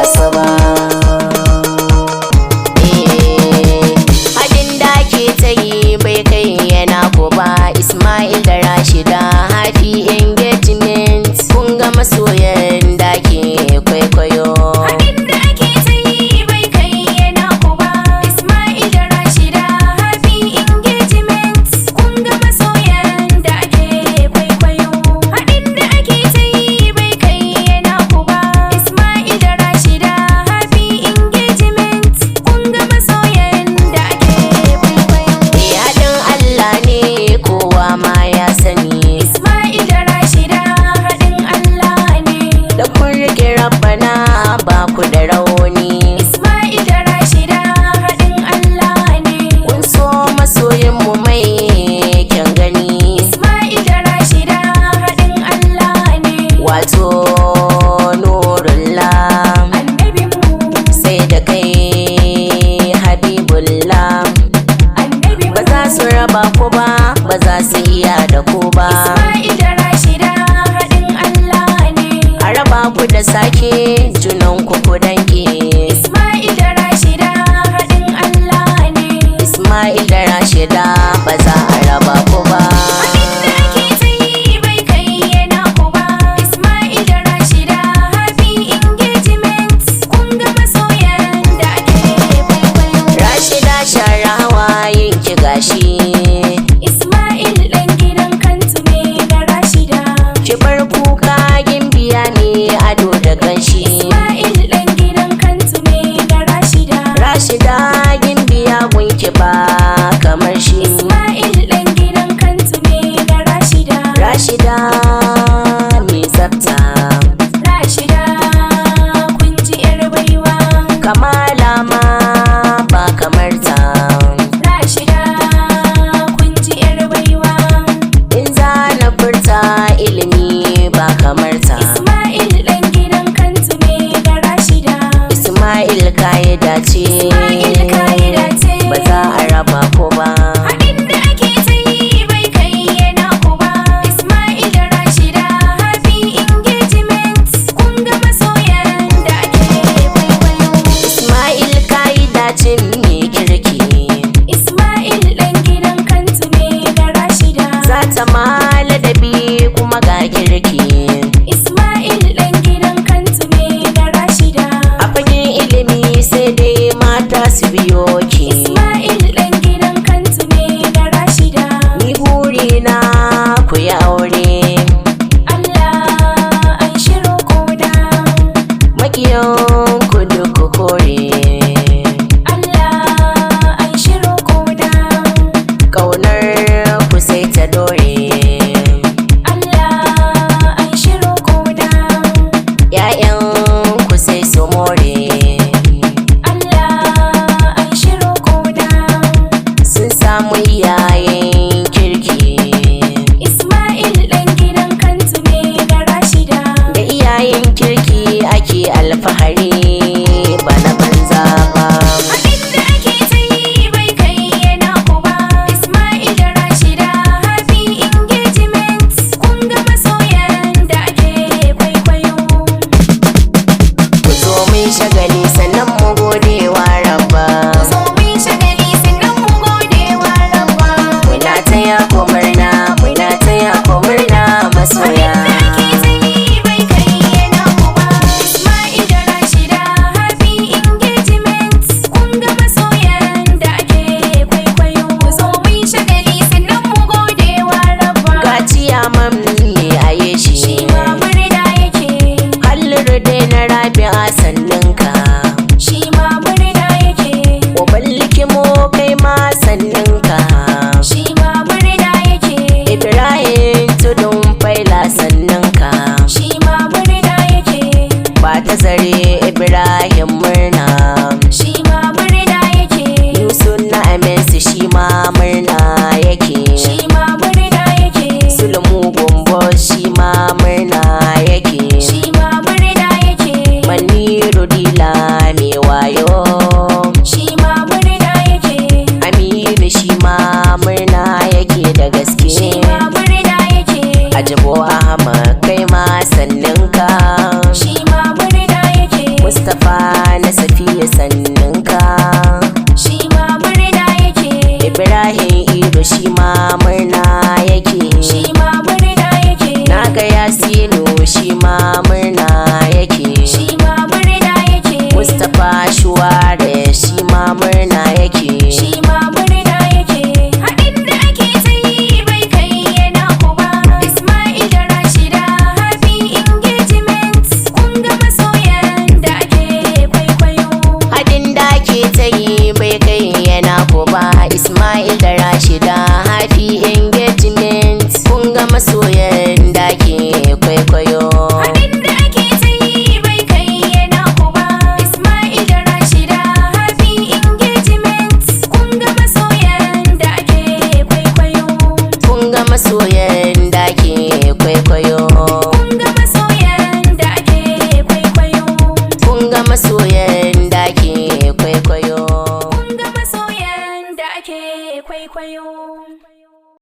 gasa ba. Haɗin da ke ta yi bai kai yana ko ba. Ismail da Rashida happy engagement, kun ga masoyan da ke kwaikwayo. Ba ku ba, ba za su iya da ku ba. Ismail da Rashida haɗin Allah ne. A raba ku da sake junan ku ku danke. Ismail da Rashida haɗin Allah ne. Ismail da Rashida ba za a raba ku ba. Haɗin da ake ta yi bai kai yana ku ba. Ismail da Rashida happy engagement, kun ga masoyan da ake kwaikwayo. Rashida share hawayen ki gashi. Rashida gimbiya gunki ba kamar shi. Ismail ɗan gidan kantu ne da Rashida. Rashida mai tsafta. Rashida kun ji yar baiwa. Kamala ma ba kamar ta. Rashida kun ji yar baiwa. In za na furta ilimi ba kamar ta. Ismail ɗan gidan kantu ne da Rashida. Ismail kayi dace. Ba za a raba ko ba. Haɗin da ake ta yi bai kai yana ko ba. Ismail da Rashida happy engagement, kun ga masoyan da ake kwaikwayo. Ismail kayi dace mai kirki. Ismail ɗan gidan kantu ne da Rashida. Za ta mala da bi kuma ga kirki. Ismail ɗan gidan kantu ne da Rashida. A fagen ilimi sai dai mata su biyo ki. Ismail ɗan gidan kantu ne da Rashida. Ni burina ku yi aure. Allah an shiro koda. Makiyan ku duk ku kore. Allah an shiro koda. Ƙaunar ku sai ta dore. Allah an shiro koda. ‘Ya'yan ku sai su more. Allah an shiro koda. Sun samu iyayen kirki. Ismail ɗan gidan kantu ne da Rashida. Da iyayen kirki ake alfahari ba na banza ba. Haɗin da ake ta yi bai kai yana ku ba. Ismail da Rashida happy engagement, kun ga masoyan da ake kwaikwayo. Ku zo mun shagali sannan mu gode wa Rabba. So mun shagali sannan mu gode wa Rabba. Muna taya ku murna, muna taya ku murna masoya. Haɗin da ake ta yi bai kai yana ku ba. Ismail da Rashida happy engagement, kun ga masoyan da ake kwaikwayo. So mun shagali sannan mu gode wa Rabba. Ga ciyaman me aye Shi shi. ma murna yake. Hallir dai na Rabi'a sanninka. Shi ma murna yake. Uballiki mo kai ma sanninka. Shi ma murna yake. Ibrahim tudun faila sanninka. Shi ma murna yake. Ba ta zare Ibrahim murna.